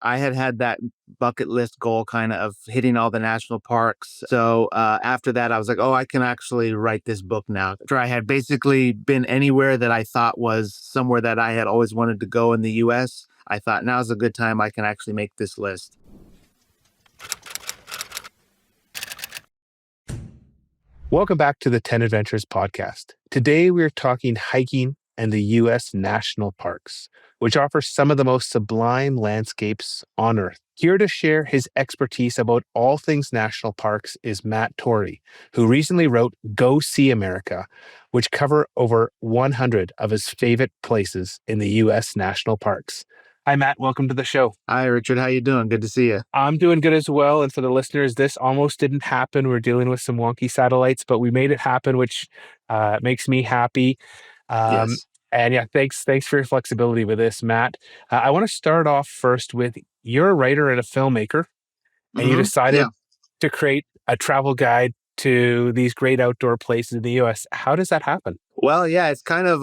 I had that bucket list goal kind of hitting all the national parks. So after that, I was like, oh, I can actually write this book now. After I had basically been anywhere that I thought was somewhere that I had always wanted to go in the US, I thought now's a good time I can actually make this list. Welcome back to the 10 Adventures podcast. Today we are talking hiking and the U.S. national parks, which offer some of the most sublime landscapes on Earth. Here to share his expertise about all things national parks is Matt Tori, who recently wrote Go See America, which cover over 100 of his favorite places in the U.S. national parks. Hi, Matt. Welcome to the show. Hi, Richard. How you doing? Good to see you. I'm doing good as well. And for the listeners, this almost didn't happen. We're dealing with some wonky satellites, but we made it happen, which makes me happy. Um, Yes. and yeah, thanks for your flexibility with this, Matt. I want to start off first with you're a writer and a filmmaker, and you Yeah. decided to create a travel guide to these great outdoor places in the U.S. How does that happen? Well, yeah, it's kind of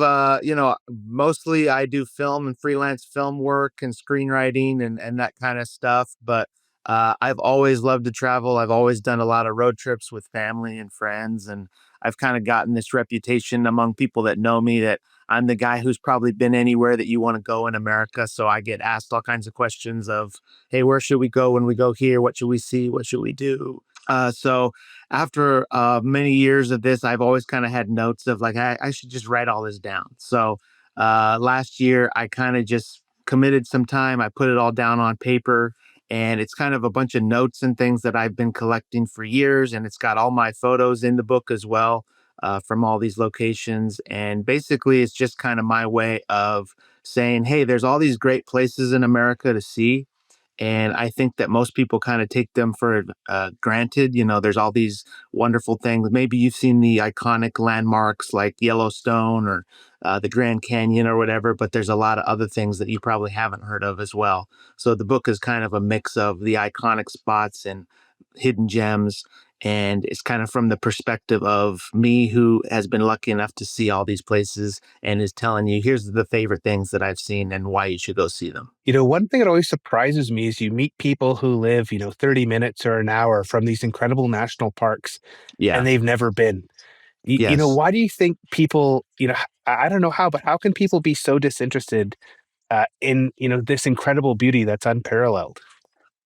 mostly I do film and freelance film work and screenwriting and that kind of stuff, but I've always loved to travel. I've always done a lot of road trips with family and friends, and I've kind of gotten this reputation among people that know me that I'm the guy who's probably been anywhere that you want to go in America. So I get asked all kinds of questions of, "Hey, where should we go when we go here? What should we see? What should we do?" So after many years of this, I've always kind of had notes of like, I should just write all this down. So last year, I kind of just committed some time. I put it all down on paper, and it's kind of a bunch of notes and things that I've been collecting for years. And it's got all my photos in the book as well from all these locations. And basically, it's just kind of my way of saying, hey, there's all these great places in America to see, and I think that most people kind of take them for granted. You know, there's all these wonderful things. Maybe you've seen the iconic landmarks like Yellowstone or the Grand Canyon or whatever, but there's a lot of other things that you probably haven't heard of as well. So the book is kind of a mix of the iconic spots and hidden gems. And it's kind of from the perspective of me who has been lucky enough to see all these places and is telling you, here's the favorite things that I've seen and why you should go see them. One thing that always surprises me is you meet people who live, 30 minutes or an hour from these incredible national parks Yeah. and they've never been. Yes. Why do you think people, I don't know how, but how can people be so disinterested in, this incredible beauty that's unparalleled?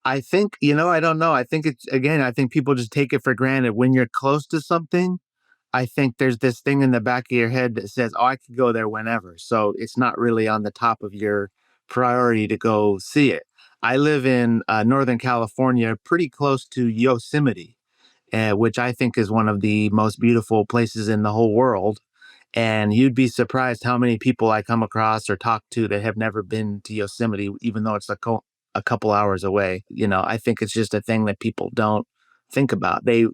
I think, I don't know. I think it's, again, I think people just take it for granted. When you're close to something, I think there's this thing in the back of your head that says, oh, I could go there whenever. So it's not really on the top of your priority to go see it. I live in Northern California, pretty close to Yosemite, which I think is one of the most beautiful places in the whole world. And you'd be surprised how many people I come across or talk to that have never been to Yosemite, even though it's a couple hours away. I think it's just a thing that people don't think about. They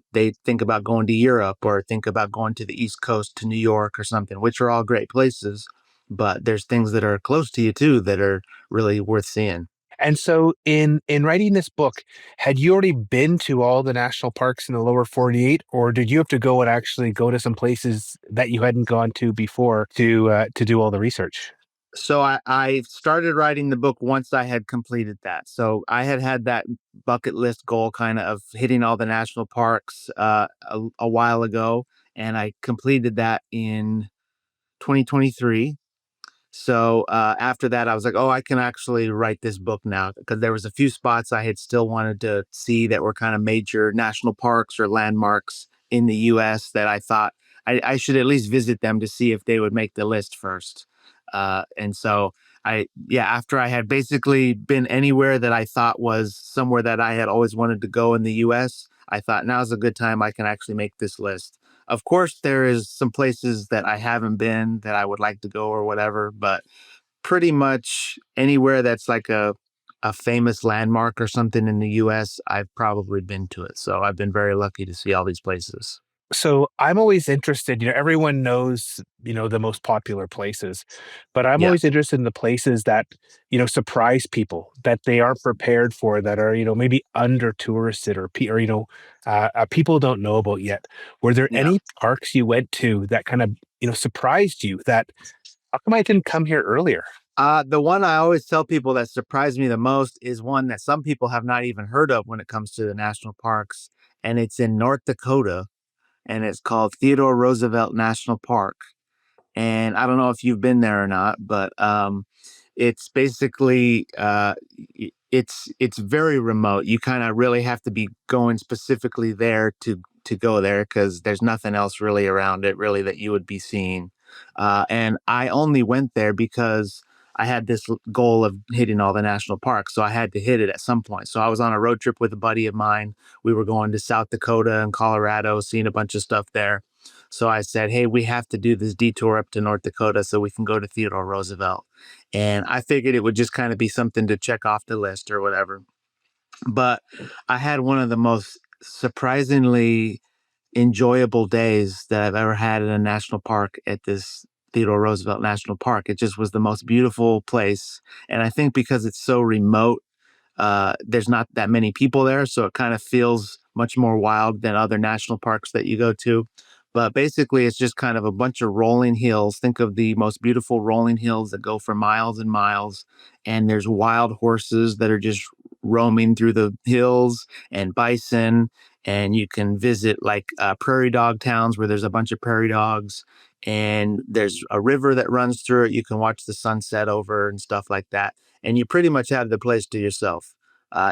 think about going to Europe or think about going to the East Coast to New York or something, which are all great places. But there's things that are close to you too that are really worth seeing. And so in writing this book, had you already been to all the national parks in the lower 48, or did you have to go and actually go to some places that you hadn't gone to before to do all the research? So I started writing the book once I had completed that. So I had that bucket list goal kind of hitting all the national parks a while ago, and I completed that in 2023. So after that, I was like, oh, I can actually write this book now because there was a few spots I had still wanted to see that were kind of major national parks or landmarks in the U.S. that I thought I should at least visit them to see if they would make the list first. And so after I had basically been anywhere that I thought was somewhere that I had always wanted to go in the U.S., I thought now's a good time I can actually make this list. Of course, there is some places that I haven't been that I would like to go or whatever, but pretty much anywhere that's like a famous landmark or something in the US, I've probably been to it. So I've been very lucky to see all these places. So I'm always interested, everyone knows, the most popular places, but I'm Yeah. always interested in the places that, surprise people, that they aren't prepared for, that are, maybe under touristed or people don't know about yet. Were there Yeah. any parks you went to that kind of, surprised you that, how come I didn't come here earlier? The one I always tell people that surprised me the most is one that some people have not even heard of when it comes to the national parks, and it's in North Dakota, and it's called Theodore Roosevelt National Park. And I don't know if you've been there or not, but it's basically it's very remote. You kind of really have to be going specifically there to go there because there's nothing else really around it really that you would be seeing. And I only went there because I had this goal of hitting all the national parks, so I had to hit it at some point. So I was on a road trip with a buddy of mine. We were going to South Dakota and Colorado, seeing a bunch of stuff there. So I said, hey, we have to do this detour up to North Dakota so we can go to Theodore Roosevelt. And I figured it would just kind of be something to check off the list or whatever. But I had one of the most surprisingly enjoyable days that I've ever had in a national park at this Theodore Roosevelt National Park. It just was the most beautiful place. And I think because it's so remote, there's not that many people there, so it kind of feels much more wild than other national parks that you go to. But basically, it's just kind of a bunch of rolling hills. Think of the most beautiful rolling hills that go for miles and miles. And there's wild horses that are just roaming through the hills and bison. And you can visit like prairie dog towns where there's a bunch of prairie dogs. And there's a river that runs through it. You can watch the sunset over and stuff like that, and you pretty much have the place to yourself.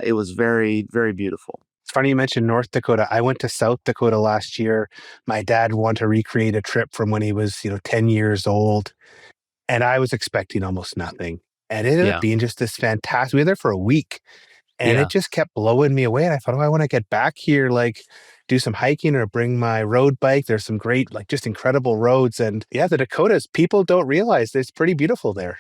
It was very, very beautiful. It's funny you mentioned North Dakota. I went to South Dakota last year. My dad wanted to recreate a trip from when he was, 10 years old, and I was expecting almost nothing. And it ended up Yeah, being just this fantastic. We were there for a week, and it yeah, just kept blowing me away. And I thought, oh, I want to get back here, like do some hiking or bring my road bike. There's some great, like just incredible roads. And yeah, the Dakotas, people don't realize it's pretty beautiful there.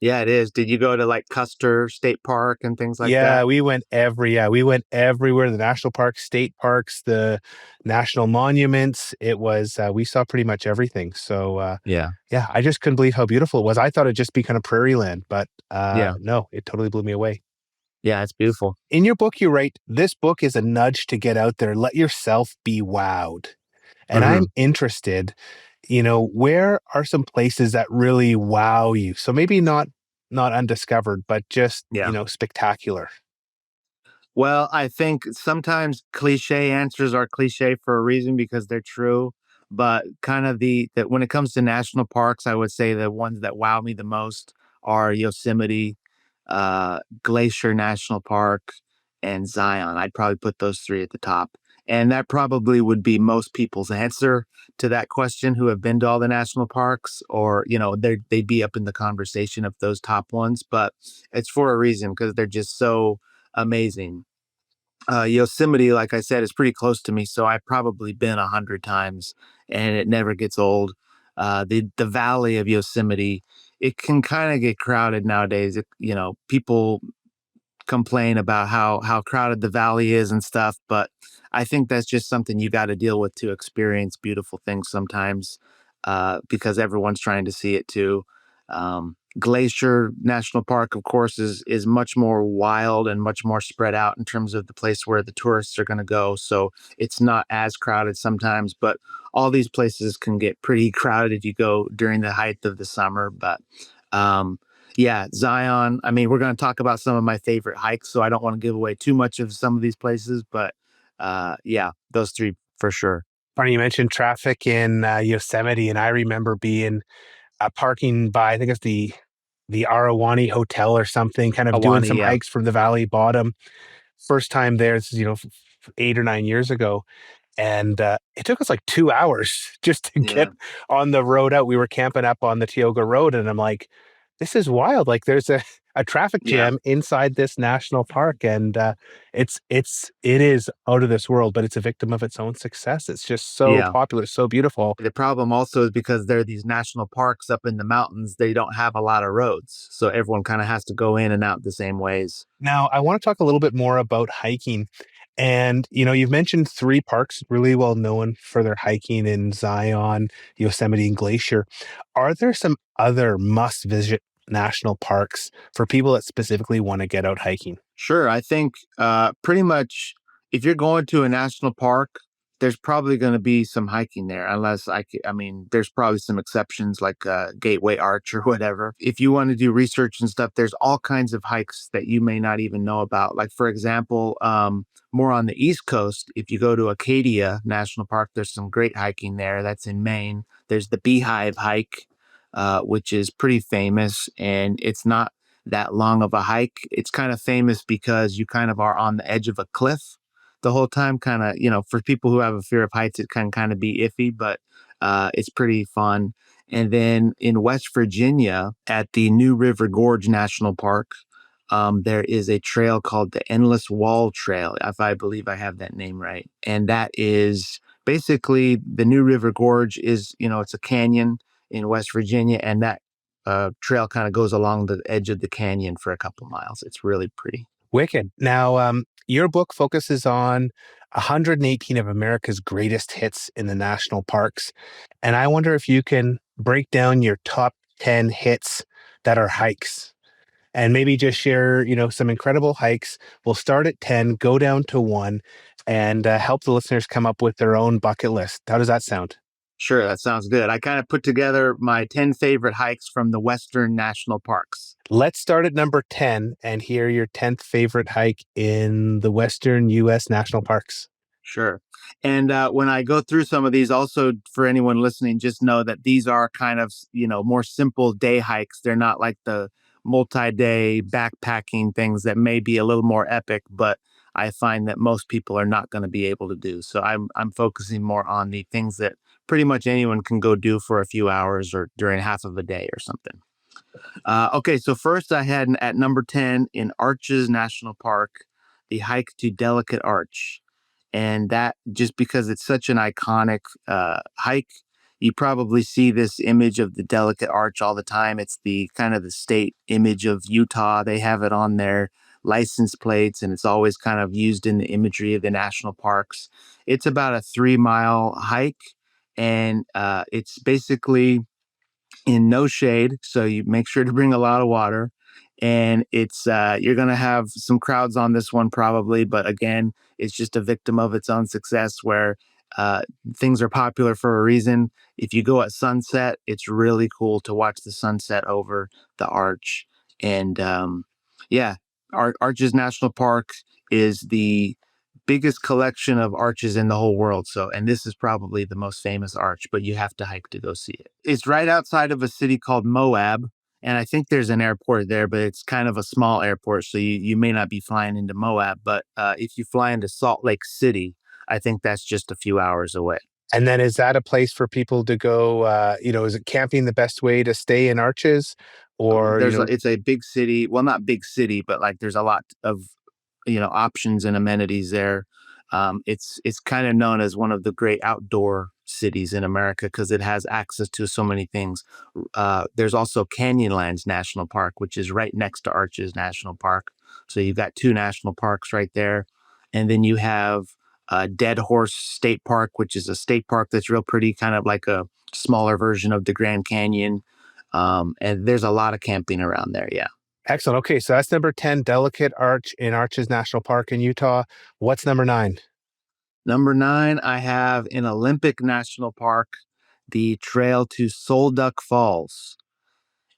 yeah. It is. Did you go to like Custer State Park and things like Yeah, that? we went everywhere, the national parks, state parks, the national monuments. It was we saw pretty much everything. So Yeah, yeah, I just couldn't believe how beautiful it was. I thought it'd just be kind of prairie land, but yeah, no, it totally blew me away. yeah. It's beautiful. In your book, you write, this book is a nudge to get out there, let yourself be wowed. And I'm Hmm. interested, where are some places that really wow you? So maybe not undiscovered, but just, Yeah. spectacular. Well, I think sometimes cliche answers are cliche for a reason because they're true. But kind of the that when it comes to national parks, I would say the ones that wow me the most are Yosemite, Glacier National Park, and Zion. I'd probably put those three at the top. And that probably would be most people's answer to that question who have been to all the national parks, or, they'd be up in the conversation of those top ones. But it's for a reason because they're just so amazing. Yosemite, like I said, is pretty close to me, so I've probably been 100 times, and it never gets old. The valley of Yosemite, it can kind of get crowded nowadays. People complain about how crowded the valley is and stuff, but I think that's just something you got to deal with to experience beautiful things sometimes, because everyone's trying to see it too. Glacier National Park, of course, is much more wild and much more spread out in terms of the place where the tourists are going to go. So it's not as crowded sometimes, but all these places can get pretty crowded if you go during the height of the summer. But um, yeah, Zion. I mean, we're going to talk about some of my favorite hikes, so I don't want to give away too much of some of these places, but yeah, those three for sure. Funny you mentioned traffic in Yosemite, and I remember being parking by, I think it's the Arawani Hotel or something, kind of doing Awani, some yeah, hikes from the valley bottom. First time there, this is, 8 or 9 years ago. And it took us like 2 hours just to get yeah, on the road out. We were camping up on the Tioga Road, and I'm like, this is wild. Like there's a traffic yeah, jam inside this national park, and it is out of this world, but it's a victim of its own success. It's just so yeah. popular, so beautiful. The problem also is because there are these national parks up in the mountains, they don't have a lot of roads. So everyone kind of has to go in and out the same ways. Now, I want to talk a little bit more about hiking. And, you've mentioned three parks really well known for their hiking in Zion, Yosemite, and Glacier. Are there some other must visit national parks for people that specifically want to get out hiking? Sure, I think pretty much if you're going to a national park, there's probably going to be some hiking there, unless I mean, there's probably some exceptions like Gateway Arch or whatever. If you want to do research and stuff, there's all kinds of hikes that you may not even know about. Like, for example, more on the East Coast, if you go to Acadia National Park, there's some great hiking there. That's in Maine. There's the Beehive Hike, which is pretty famous, and it's not that long of a hike. It's kind of famous because you kind of are on the edge of a cliff the whole time. Kind of, for people who have a fear of heights, it can kind of be iffy, but it's pretty fun. And then in West Virginia at the New River Gorge National Park, there is a trail called the Endless Wall Trail, if I believe I have that name right. And that is basically the New River Gorge is, it's a canyon in West Virginia, and that trail kind of goes along the edge of the canyon for a couple miles. It's really pretty. Wicked. Now, your book focuses on 118 of America's greatest hits in the national parks. And I wonder if you can break down your top 10 hits that are hikes and maybe just share, some incredible hikes. We'll start at 10, go down to one, and help the listeners come up with their own bucket list. How does that sound? Sure, that sounds good. I kind of put together my 10 favorite hikes from the Western national parks. Let's start at number 10 and hear your 10th favorite hike in the Western U.S. national parks. Sure. And when I go through some of these, also for anyone listening, just know that these are kind of, more simple day hikes. They're not like the multi-day backpacking things that may be a little more epic, but I find that most people are not going to be able to do. So I'm focusing more on the things that pretty much anyone can go do for a few hours or during half of a day or something. Okay, so first I had at number 10 in Arches National Park, the hike to Delicate Arch. And that, just because it's such an iconic hike, you probably see this image of the Delicate Arch all the time. It's the kind of the state image of Utah. They have it on their license plates, and it's always kind of used in the imagery of the national parks. It's about a 3 mile hike, and it's basically in no shade, so you make sure to bring a lot of water. And it's you're going to have some crowds on this one probably, but again, it's just a victim of its own success, where uh, things are popular for a reason. If you go at sunset, it's really cool to watch the sunset over the arch. And yeah, Arches National Park is the biggest collection of arches in the whole world. So, and this is probably the most famous arch, but you have to hike to go see it. It's right outside of a city called Moab. And I think there's an airport there, but it's kind of a small airport. So you may not be flying into Moab. But if you fly into Salt Lake City, I think that's just a few hours away. And then is that a place for people to go? Is it camping the best way to stay in Arches? Or, It's a big city. Well, not big city, but like there's a lot of options and amenities there. It's kind of known as one of the great outdoor cities in America because it has access to so many things. There's also Canyonlands National Park, which is right next to Arches National Park. So you've got two national parks right there, and then you have Dead Horse State Park, which is a state park that's real pretty, kind of like a smaller version of the Grand Canyon. And there's a lot of camping around there. Yeah. excellent. Okay, so that's number 10, Delicate Arch in Arches National Park in Utah. What's number 9? Number 9, I have in Olympic National Park, the trail to Solduck Falls,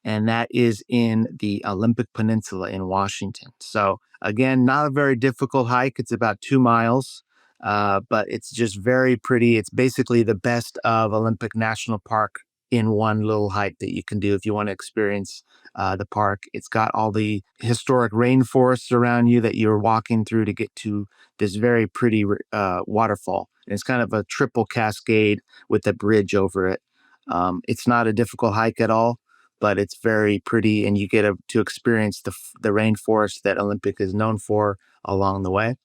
and that is in the Olympic Peninsula in Washington. So again, not a very difficult hike. It's about 2 miles, but it's just very pretty. It's basically the best of Olympic National Park in one little hike that you can do if you want to experience the park. It's got all the historic rainforests around you that you're walking through to get to this very pretty waterfall. And it's kind of a triple cascade with a bridge over it. It's not a difficult hike at all, but it's very pretty, and you get to experience the rainforest that Olympic is known for along the way.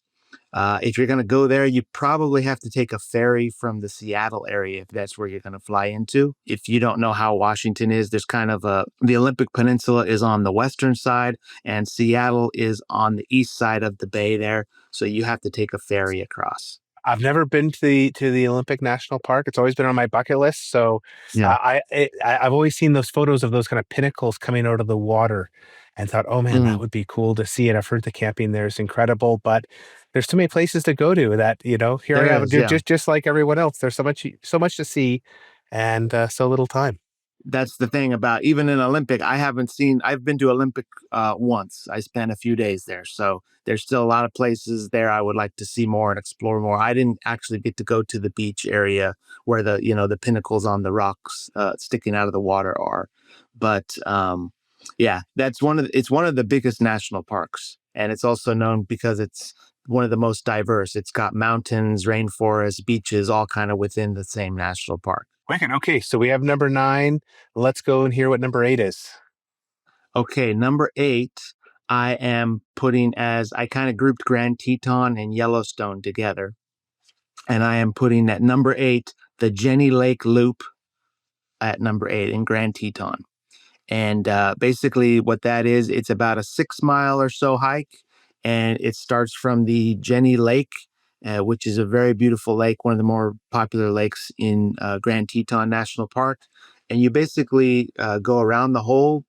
If you're going to go there, you probably have to take a ferry from the Seattle area if that's where you're going to fly into. If you don't know how Washington is, there's kind of the Olympic Peninsula is on the western side, and Seattle is on the east side of the bay there. So you have to take a ferry across. I've never been to the Olympic National Park. It's always been on my bucket list. So Yeah. I've always seen those photos of those kind of pinnacles coming out of the water, and thought, oh man, that Mm. would be cool to see it. I've heard the camping there is incredible, but there's too many places to go to that, here I There am, is, yeah. just like everyone else. There's so much to see and so little time. That's the thing about even in Olympic, I've been to Olympic once. I spent a few days there. So there's still a lot of places there I would like to see more and explore more. I didn't actually get to go to the beach area where the pinnacles on the rocks sticking out of the water are. But yeah, it's one of the biggest national parks. And it's also known because it's one of the most diverse. It's got mountains, rainforests, beaches, all kind of within the same national park. Wicked. Okay, so we have number 9. Let's go and hear what number 8 is. Okay, number 8, I am putting as I kind of grouped Grand Teton and Yellowstone together. And I am putting at number 8, the Jenny Lake Loop at number 8 in Grand Teton. And basically, what that is, it's about a 6 mile or so hike. And it starts from the Jenny Lake, which is a very beautiful lake, one of the more popular lakes in Grand Teton National Park. And you basically go around the whole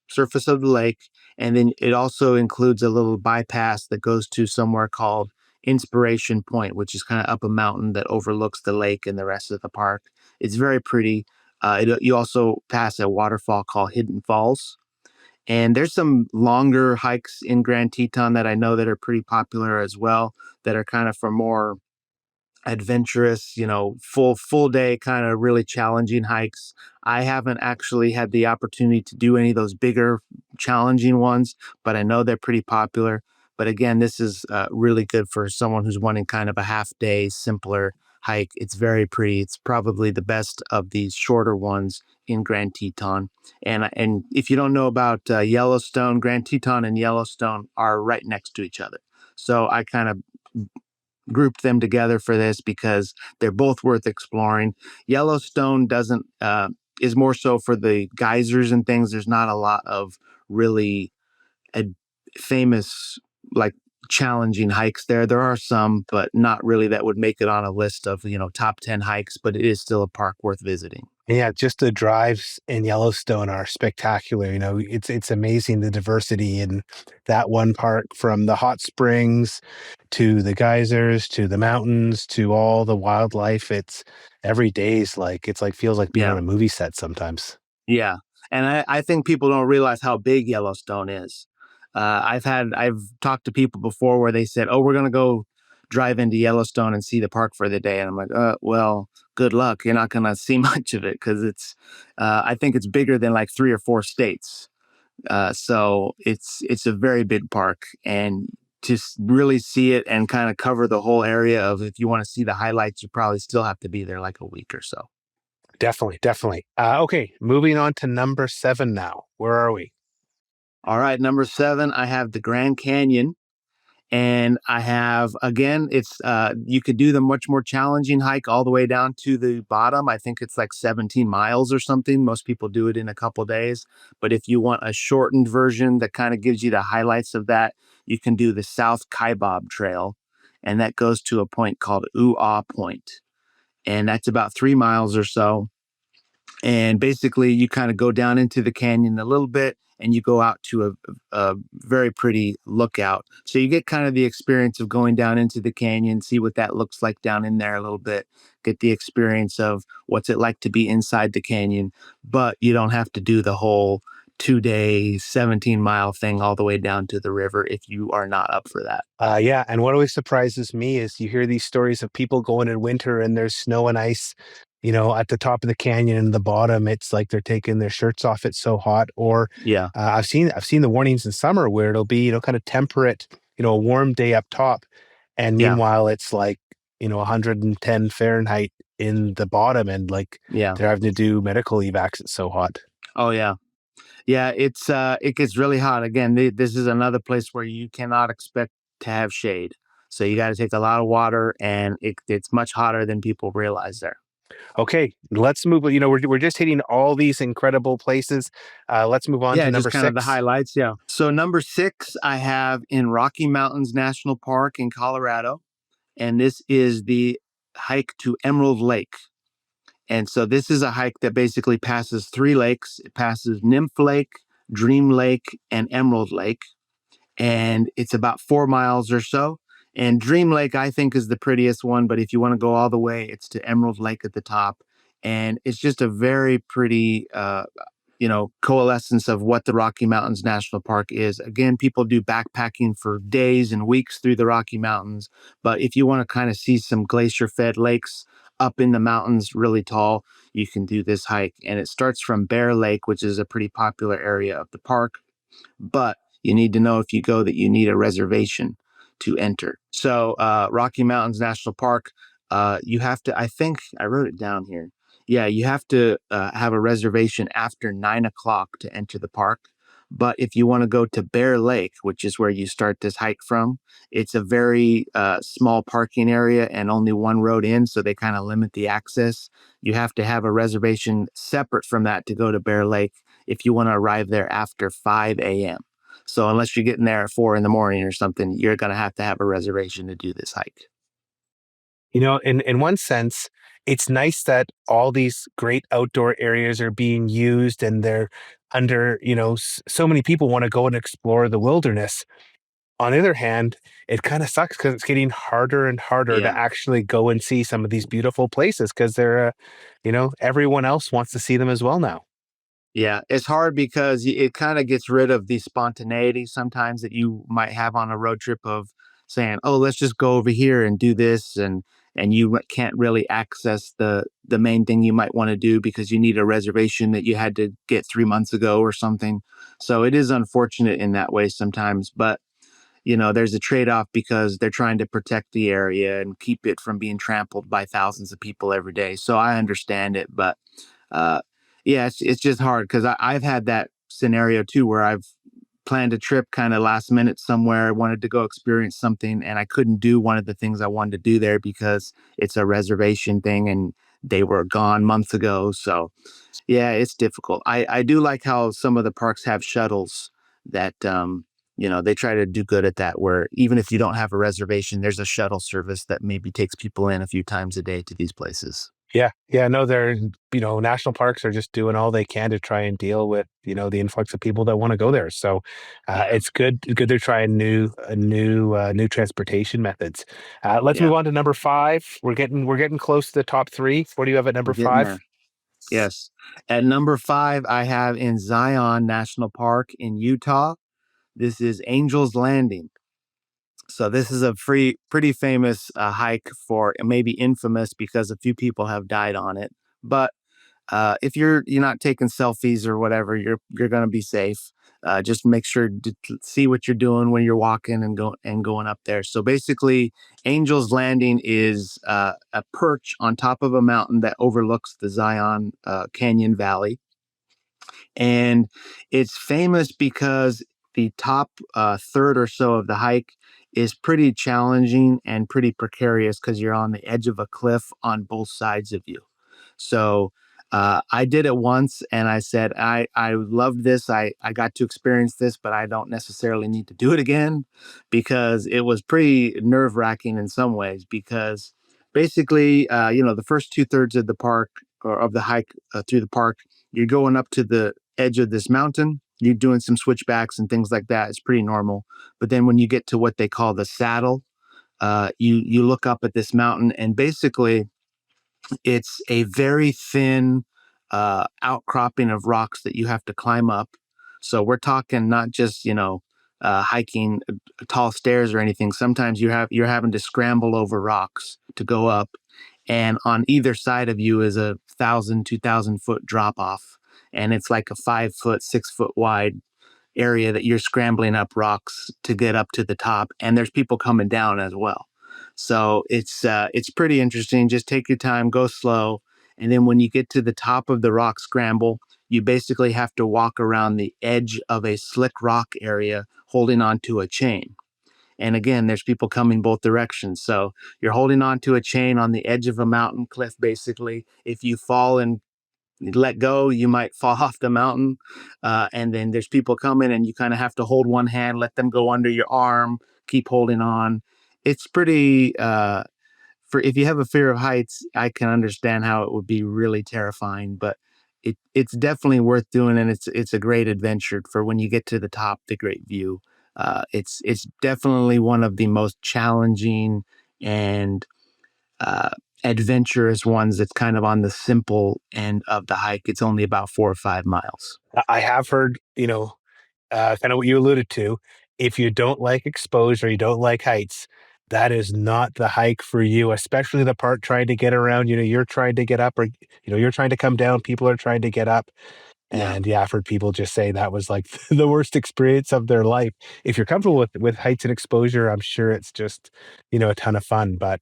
surface of the lake. And then it also includes a little bypass that goes to somewhere called Inspiration Point, which is kind of up a mountain that overlooks the lake and the rest of the park. It's very pretty. You also pass a waterfall called Hidden Falls. And there's some longer hikes in Grand Teton that I know that are pretty popular as well, that are kind of for more adventurous, full day kind of really challenging hikes. I haven't actually had the opportunity to do any of those bigger challenging ones, but I know they're pretty popular. But again, this is really good for someone who's wanting kind of a half day, simpler hike. It's very pretty. It's probably the best of these shorter ones in Grand Teton. And if you don't know about Yellowstone, Grand Teton and Yellowstone are right next to each other. So I kind of grouped them together for this because they're both worth exploring. Yellowstone doesn't is more so for the geysers and things. There's not a lot of really ad- famous like challenging hikes there. There are some, but not really that would make it on a list of top 10 hikes. But it is still a park worth visiting. Yeah, just the drives in Yellowstone are spectacular. It's amazing the diversity in that one park, from the hot springs to the geysers to the mountains to all the wildlife. It's every day's like it's like feels like being Yeah. on a movie set sometimes. Yeah, and I think people don't realize how big Yellowstone is. I've talked to people before where they said, "Oh, we're gonna go drive into Yellowstone and see the park for the day," and I'm like, well, good luck. You're not gonna see much of it because I think it's bigger than like 3 or 4 states. So it's a very big park, and to really see it and kind of cover the whole area of if you want to see the highlights, you probably still have to be there like a week or so. Definitely, definitely. Okay, moving on to number 7 now. Where are we? All right, number 7, I have the Grand Canyon, and I have again, it's you could do the much more challenging hike all the way down to the bottom. I think it's like 17 miles or something. Most people do it in a couple days, but if you want a shortened version that kind of gives you the highlights of that, you can do the South Kaibab Trail, and that goes to a point called Ooh Ah Point, and that's about 3 miles or so. And basically you kind of go down into the canyon a little bit and you go out to a very pretty lookout, so you get kind of the experience of going down into the canyon, see what that looks like down in there a little bit, get the experience of what's it like to be inside the canyon, but you don't have to do the whole 2 day 17-mile thing all the way down to the river if you are not up for that. Yeah, and what always surprises me is you hear these stories of people going in winter and there's snow and ice, at the top of the canyon and the bottom. It's like they're taking their shirts off. It's so hot. Or Yeah. I've seen the warnings in summer where it'll be kind of temperate, a warm day up top, and Yeah. meanwhile it's like 110 Fahrenheit in the bottom, and like Yeah. they're having to do medical evacs. It's so hot. Oh yeah. Yeah, it gets really hot. Again, this is another place where you cannot expect to have shade. So you got to take a lot of water, and it's much hotter than people realize there. Okay, let's move. We're just hitting all these incredible places. Let's move on to Yeah, just number kind of the 6. highlights. Yeah. So number 6, I have in Rocky Mountains National Park in Colorado, and this is the hike to Emerald Lake. And so this is a hike that basically passes 3 lakes. It passes Nymph Lake, Dream Lake, and Emerald Lake, and it's about 4 miles or so. And Dream Lake, I think, is the prettiest one. But if you want to go all the way, it's to Emerald Lake at the top. And it's just a very pretty, coalescence of what the Rocky Mountains National Park is. Again, people do backpacking for days and weeks through the Rocky Mountains. But if you want to kind of see some glacier fed lakes up in the mountains really tall, you can do this hike. And it starts from Bear Lake, which is a pretty popular area of the park, but you need to know if you go that you need a reservation to enter. So, Rocky Mountains National Park, you have to, I think I wrote it down here. Yeah, you have to have a reservation after 9 o'clock to enter the park. But if you want to go to Bear Lake, which is where you start this hike from, it's a very small parking area and only one road in. So they kind of limit the access. You have to have a reservation separate from that to go to Bear Lake if you want to arrive there after 5 a.m. So unless you're getting there at 4 in the morning or something, you're going to have a reservation to do this hike. In one sense, it's nice that all these great outdoor areas are being used and they're under, so many people want to go and explore the wilderness. On the other hand, it kind of sucks because it's getting harder and harder to Yeah. actually go and see some of these beautiful places because everyone else wants to see them as well now. Yeah, it's hard because it kind of gets rid of the spontaneity sometimes that you might have on a road trip of saying, "Oh, let's just go over here and do this," and you can't really access the main thing you might want to do because you need a reservation that you had to get 3 months ago or something. So it is unfortunate in that way sometimes, but there's a trade off because they're trying to protect the area and keep it from being trampled by thousands of people every day. So I understand it, but uh, yeah, it's just hard because I've had that scenario too where I've planned a trip kind of last minute somewhere, wanted to go experience something, and I couldn't do one of the things I wanted to do there because it's a reservation thing and they were gone months ago. So yeah, it's difficult. I do like how some of the parks have shuttles that they try to do good at that where even if you don't have a reservation, there's a shuttle service that maybe takes people in a few times a day to these places. Yeah. Yeah. No, national parks are just doing all they can to try and deal with, the influx of people that want to go there. So Yeah. it's good they're trying new transportation methods. Let's Yeah. move on to number five. We're getting close to the top three. What do you have at number We're getting five? there. Yes. At number five, I have in Zion National Park in Utah. This is Angel's Landing. So this is a pretty famous hike for maybe infamous because a few people have died on it. But if you're not taking selfies or whatever, you're gonna be safe. Just make sure to see what you're doing when you're walking and going up there. So basically, Angel's Landing is a perch on top of a mountain that overlooks the Zion Canyon Valley, and it's famous because the top third or so of the hike is pretty challenging and pretty precarious because you're on the edge of a cliff on both sides of you. So I did it once and I said, I loved this. I got to experience this, but I don't necessarily need to do it again because it was pretty nerve wracking in some ways. Because basically, the first two-thirds of the park or of the hike through the park, you're going up to the edge of this mountain. You're doing some switchbacks and things like that. It's pretty normal. But then when you get to what they call the saddle, you look up at this mountain and basically it's a very thin outcropping of rocks that you have to climb up. So we're talking not just hiking tall stairs or anything. Sometimes you're having to scramble over rocks to go up, and on either side of you is a 1,000, 2,000 foot drop off, and it's like a 5 foot, 6 foot wide area that you're scrambling up rocks to get up to the top, and there's people coming down as well. So it's pretty interesting. Just take your time, go slow, and then when you get to the top of the rock scramble, you basically have to walk around the edge of a slick rock area holding onto a chain. And again, there's people coming both directions. So you're holding onto a chain on the edge of a mountain cliff, basically. If you fall and let go, you might fall off the mountain. And then there's people coming, and you kind of have to hold one hand, let them go under your arm, keep holding on. It's pretty, for if you have a fear of heights, I can understand how it would be really terrifying, but it's definitely worth doing. And it's a great adventure for when you get to the top, the great view. It's definitely one of the most challenging and uh, adventurous ones. That's kind of on the simple end of the hike. It's only about 4 or 5 miles. I have heard, kind of what you alluded to. If you don't like exposure, you don't like heights, that is not the hike for you, especially the part trying to get around. You're trying to get up, or, you're trying to come down. People are trying to get up. Yeah. And yeah, I've heard people just say that was like the worst experience of their life. If you're comfortable with heights and exposure, I'm sure it's just, a ton of fun. But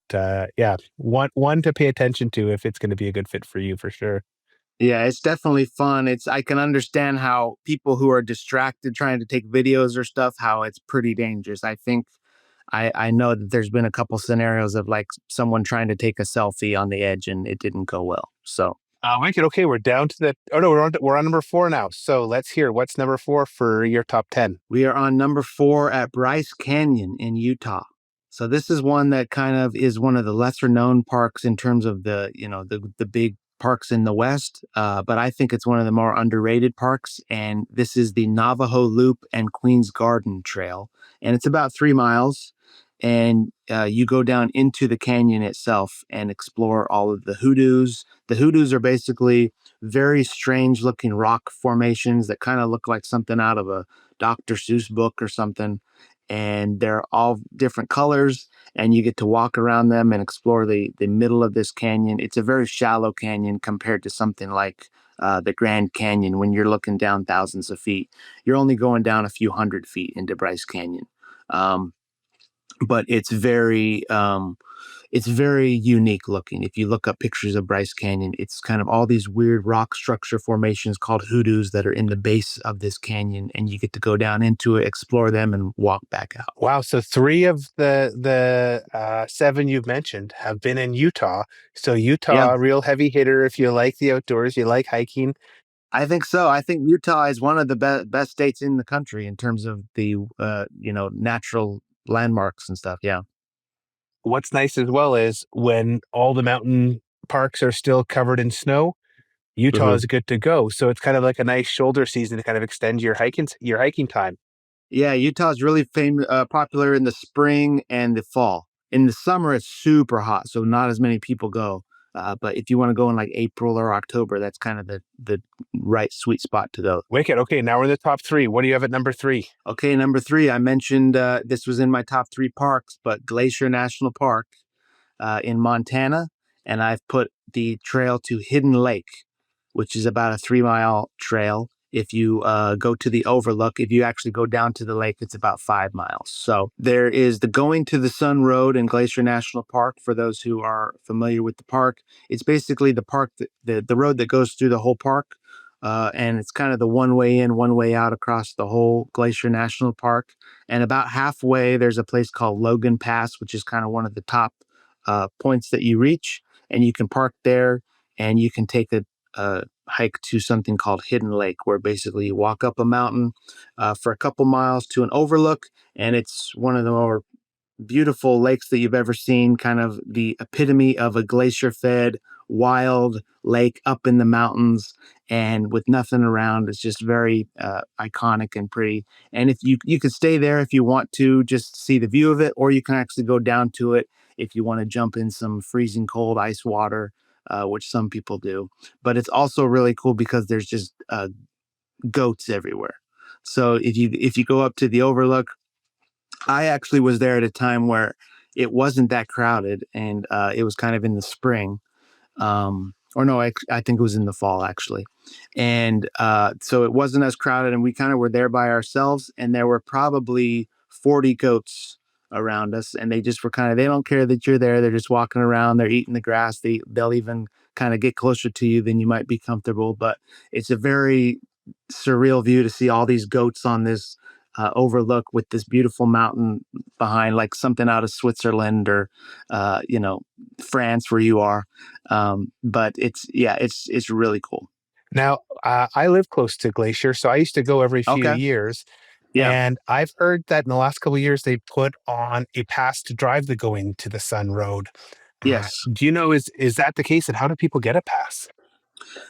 yeah, one to pay attention to if it's going to be a good fit for you for sure. Yeah, it's definitely fun. I can understand how people who are distracted trying to take videos or stuff, how it's pretty dangerous. I know that there's been a couple scenarios of like someone trying to take a selfie on the edge and it didn't go well. So Wicked. Okay, we're down to the. Oh no, we're on number four now. So let's hear what's number four for your top 10. we are on number 4 at Bryce Canyon in Utah. So this is one that kind of is one of the lesser known parks in terms of the big parks in the West. But I think it's one of the more underrated parks. And this is the Navajo Loop and Queen's Garden Trail, and it's about 3 miles. And you go down into the canyon itself and explore all of the hoodoos. The hoodoos are basically very strange looking rock formations that kind of look like something out of a Dr. Seuss book or something. And they're all different colors, and you get to walk around them and explore the middle of this canyon. It's a very shallow canyon compared to something like the Grand Canyon. When you're looking down thousands of feet, you're only going down a few hundred feet into Bryce Canyon. Um, but it's very unique looking. If you look up pictures of Bryce Canyon, it's kind of all these weird rock structure formations called hoodoos that are in the base of this canyon, and you get to go down into it, explore them, and walk back out. Wow. So three of the seven you've mentioned have been in Utah. So Yeah, Utah, a real heavy hitter. If you like the outdoors, you like hiking. I think so. I think Utah is one of the best states in the country in terms of the natural landmarks and stuff. Yeah. What's nice as well is when all the mountain parks are still covered in snow, Utah Mhm. is good to go. So it's kind of like a nice shoulder season to kind of extend your hiking time. Yeah, Utah's really popular in the spring and the fall. In the summer, it's super hot, so not as many people go. But if you want to go in like April or October, that's kind of the right sweet spot to go. Wicked. Okay, now we're in the top three. What do you have at number three? Okay, number 3, I mentioned this was in my top 3 parks, but Glacier National Park in Montana, and I've put the trail to Hidden Lake, which is about a 3 mile trail. If you go to the overlook, if you actually go down to the lake, it's about 5 miles. So there is the Going to the Sun Road in Glacier National Park. For those who are familiar with the park, it's basically the park the road that goes through the whole park. And it's kind of the one way in, one way out across the whole Glacier National Park. And about halfway, there's a place called Logan Pass, which is kind of one of the top points that you reach, and you can park there, and you can take a hike to something called Hidden Lake, where basically you walk up a mountain for a couple miles to an overlook, and it's one of the more beautiful lakes that you've ever seen, kind of the epitome of a glacier fed wild lake up in the mountains and with nothing around. It's just very iconic and pretty. And if you can stay there if you want to just see the view of it, or you can actually go down to it if you want to jump in some freezing cold ice water, which some people do. But it's also really cool because there's just goats everywhere. So if you go up to the overlook, I actually was there at a time where it wasn't that crowded, and it was kind of in the spring. Or no, I think it was in the fall actually, and so it wasn't as crowded, and we kind of were there by ourselves, and there were probably 40 goats around us, and they just were kind of they don't care that you're there. They're just walking around. They're eating the grass. They'll even kind of get closer to you than you might be comfortable. But it's a very surreal view to see all these goats on this overlook with this beautiful mountain behind, like something out of Switzerland or France where you are. But it's really cool. Now, I live close to Glacier, so I used to go every few Okay. years. Yeah. And I've heard that in the last couple of years, they put on a pass to drive the Going to the Sun Road. Yes. Do you know is that the case, and how do people get a pass?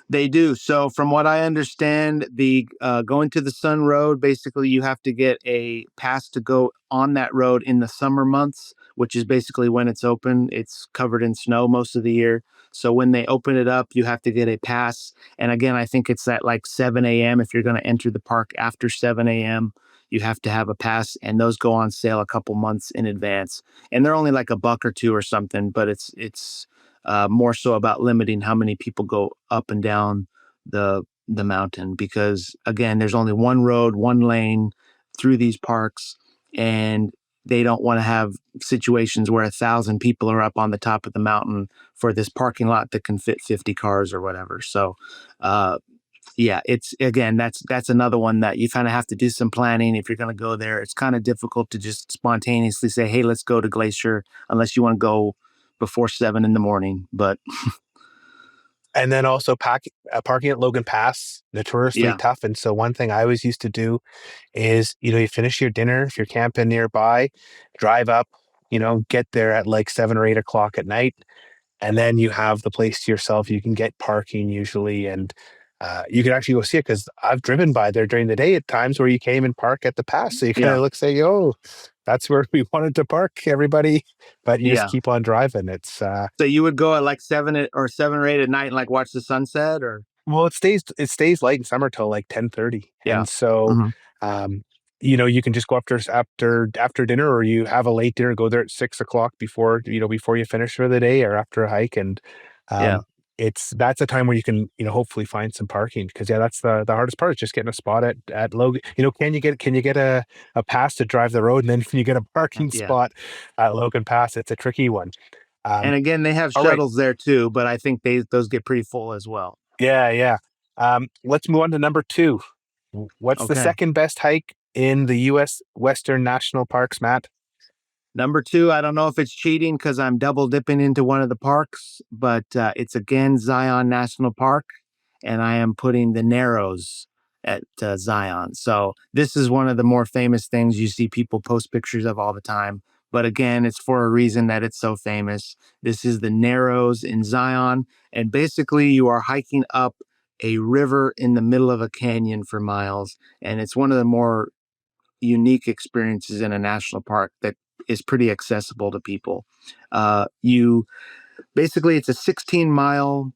They do. So, from what I understand, the going to the Sun Road, basically, you have to get a pass to go on that road in the summer months, which is basically when it's open. It's covered in snow most of the year. So, when they open it up, you have to get a pass. And again, I think it's at like 7 a.m. If you're going to enter the park after 7 a.m., you have to have a pass, and those go on sale a couple months in advance. And they're only like a buck or two or something, but it's more so about limiting how many people go up and down the mountain because again, there's only one road, one lane through these parks, and they don't want to have situations where 1,000 people are up on the top of the mountain for this parking lot that can fit 50 cars or whatever. So, uh, yeah, it's again that's another one that you kind of have to do some planning if you're going to go there. It's kind of difficult to just spontaneously say, "Hey, let's go to Glacier," unless you want to go before 7 in the morning. But And then also parking at Logan Pass, notoriously yeah, tough. And so one thing I always used to do is, you finish your dinner if you're camping nearby, drive up, get there at like 7 or 8 o'clock at night, and then you have the place to yourself. You can get parking usually, and you can actually go see it because I've driven by there during the day at times where you came and park at the pass. So you kind yeah, of look, say, "Oh, that's where we wanted to park, everybody," but you just yeah. keep on driving. It's So you would go at like 7 or 8 at night and like watch the sunset, or Well, it stays light in summer till like 10:30. yeah, And so hmm um you can just go after dinner, or you have a late dinner, go there at 6 o'clock before you finish for the day or after a hike. And yeah, um that's a time where you can, hopefully find some parking, because yeah, that's the hardest part, is just getting a spot at Logan. Can you get a pass to drive the road, and then can you get a parking yeah. spot at Logan Pass? It's a tricky one. And Um again, they have all right. shuttles there too, but I think those get pretty full as well. Yeah, yeah. Let's move on to number two. What's the Okay. second best hike in the U.S. Western National Parks, Matt? Number two, I don't know if it's cheating because I'm double dipping into one of the parks, but it's again Zion National Park, and I am putting the Narrows at Zion. So this is one of the more famous things you see people post pictures of all the time. But again, it's for a reason that it's so famous. This is the Narrows in Zion, and basically you are hiking up a river in the middle of a canyon for miles, and it's one of the more unique experiences in a national park that is pretty accessible to people. You basically it's a 16-mile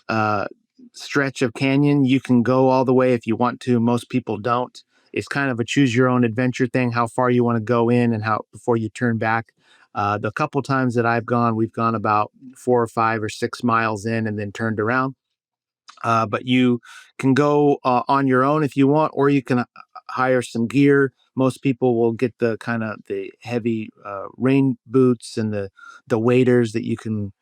uh, stretch of canyon. You can go all the way if you want to. Most people don't. It's kind of a choose your own adventure thing, how far you want to go in and how before you turn back. The couple times that I've gone, we've gone about 4 or 5 or 6 miles in and then turned around. But you can go on your own if you want, or you can hire some gear. Most people will get the kind of the heavy rain boots and the waders that you can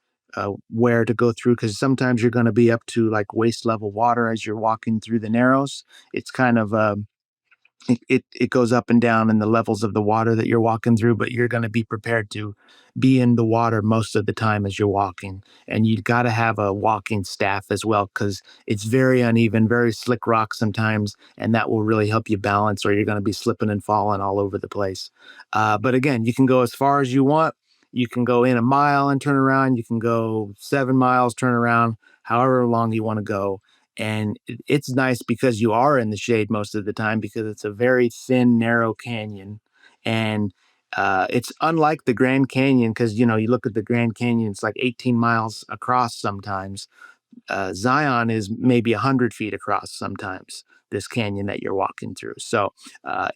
wear to go through because sometimes you're going to be up to like waist level water as you're walking through the narrows. It's kind of it goes up and down in the levels of the water that you're walking through, but you're going to be prepared to be in the water most of the time as you're walking. And you got to have a walking staff as well because it's very uneven, very slick rock sometimes, and that will really help you balance, or you're going to be slipping and falling all over the place. But again, you can go as far as you want. You can go in a mile and turn around. You can go 7 miles, turn around, however long you want to go, and it's nice because you are in the shade most of the time because it's a very thin, narrow canyon, and it's unlike the Grand Canyon because you look at the Grand Canyon, it's like 18 miles across sometimes. Zion is maybe 100 feet across sometimes. This canyon that you're walking through, so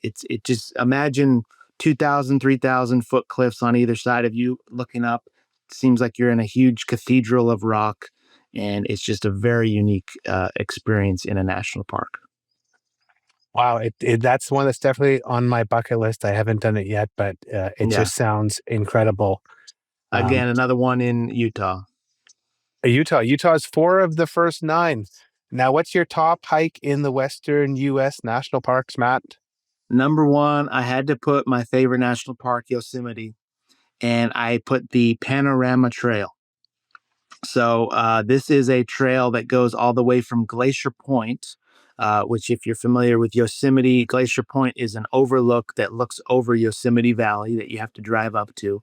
it just imagine 2,000, 3,000 foot cliffs on either side of you looking up. Seems like you're in a huge cathedral of rock, and it's just a very unique experience in a national park. Wow, that's one that's definitely on my bucket list. I haven't done it yet, but it Yeah. just sounds incredible. Um, Again, another one in Utah. Utah's four of the first nine. Now, what's your top hike in the Western U.S. National Parks, Matt? Number one, I had to put my favorite national park, Yosemite, and I put the Panorama Trail. So this is a trail that goes all the way from Glacier Point, which, if you're familiar with Yosemite, Glacier Point is an overlook that looks over Yosemite Valley that you have to drive up to.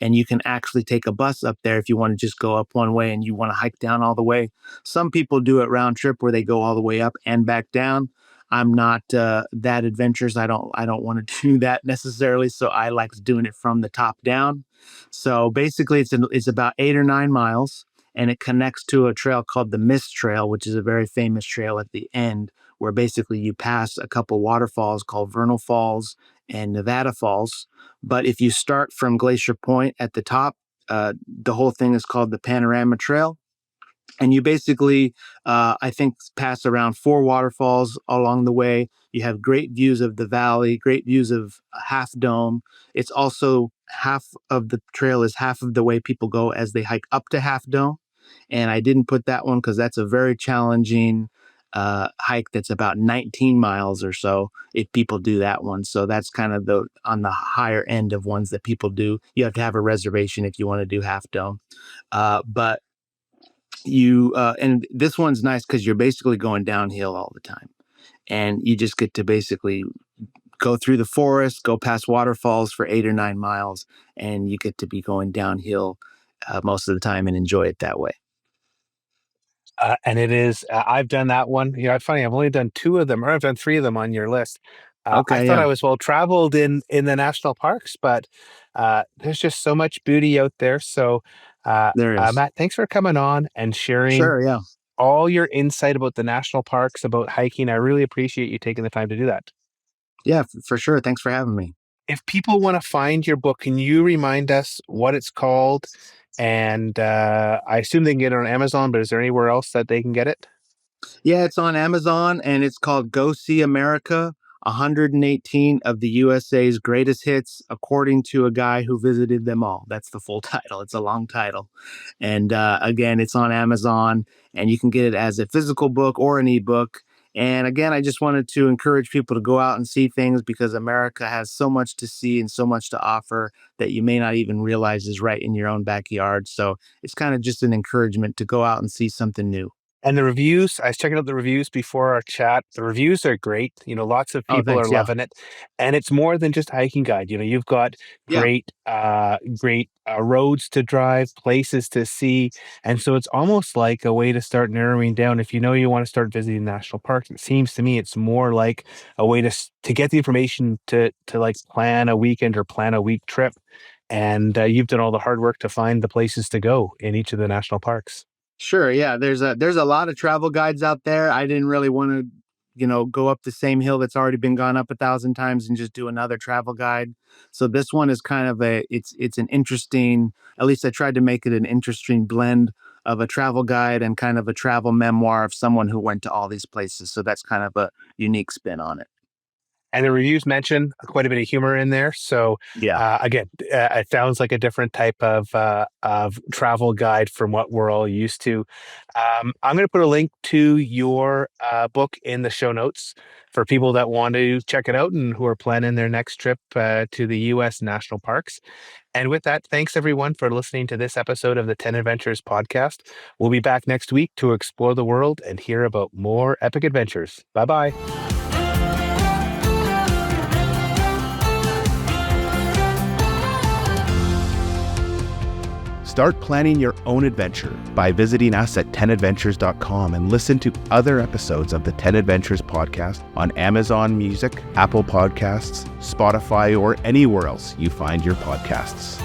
and you can actually take a bus up there if you want to just go up one way and you want to hike down all the way. Some people do it round trip where they go all the way up and back down. I'm not that adventurous. I don't want to do that necessarily. So I like doing it from the top down. So basically, it's about 8 or 9 miles, and it connects to a trail called the Mist Trail, which is a very famous trail at the end, where basically you pass a couple waterfalls called Vernal Falls and Nevada Falls. But if you start from Glacier Point at the top, the whole thing is called the Panorama Trail, and you basically I think pass around 4 waterfalls along the way. You have great views of the valley, great views of Half Dome. It's also half of the trail is half of the way people go as they hike up to Half Dome, and I didn't put that one because that's a very challenging hike that's about 19 miles or so if people do that one. So that's kind of the on the higher end of ones that people do. You have to have a reservation if you want to do Half Dome. But you and this one's nice because you're basically going downhill all the time, and you just get to basically go through the forest, go past waterfalls for 8 or 9 miles, and you get to be going downhill most of the time and enjoy it that way. And it is, I've done that one. It's funny, I've only done two of them, or I've done three of them on your list. I Okay, thought yeah, I was well traveled in the national parks, but there's just so much beauty out there. So, there is. Matt, thanks for coming on and sharing Sure, yeah, all your insight about the national parks, about hiking. I really appreciate you taking the time to do that. yeah, for sure. Thanks for having me. If people want to find your book, can you remind us what it's called? And I assume they can get it on Amazon, but is there anywhere else that they can get it? Yeah, it's on Amazon, and it's called Go See America, 118 of the USA's greatest hits, according to a guy who visited them all. That's the full title. It's a long title. And again, it's on Amazon, and you can get it as a physical book or an ebook. And again, I just wanted to encourage people to go out and see things because America has so much to see and so much to offer that you may not even realize is right in your own backyard. So it's kind of just an encouragement to go out and see something new. And the reviews, I was checking out the reviews before our chat. The reviews are great. Lots of Oh, people are thanks. Yeah. loving it. And it's more than just a hiking guide. You've got Yeah. great roads to drive, places to see. And so it's almost like a way to start narrowing down. If you know you want to start visiting national parks, it seems to me it's more like a way to get the information to like plan a weekend or plan a week trip. And you've done all the hard work to find the places to go in each of the national parks. Sure, yeah. There's a lot of travel guides out there. I didn't really want to, go up the same hill that's already been gone up 1,000 times and just do another travel guide. So this one is kind of it's an interesting. At least I tried to make it an interesting blend of a travel guide and kind of a travel memoir of someone who went to all these places. So that's kind of a unique spin on it. And the reviews mention quite a bit of humor in there. So Yeah. again, it sounds like a different type of travel guide from what we're all used to. I'm going to put a link to your book in the show notes for people that want to check it out and who are planning their next trip to the U.S. national parks. And with that, thanks everyone for listening to this episode of the 10 Adventures podcast. We'll be back next week to explore the world and hear about more epic adventures. Bye bye. Start planning your own adventure by visiting us at 10adventures.com and listen to other episodes of the 10 Adventures podcast on Amazon Music, Apple Podcasts, Spotify, or anywhere else you find your podcasts.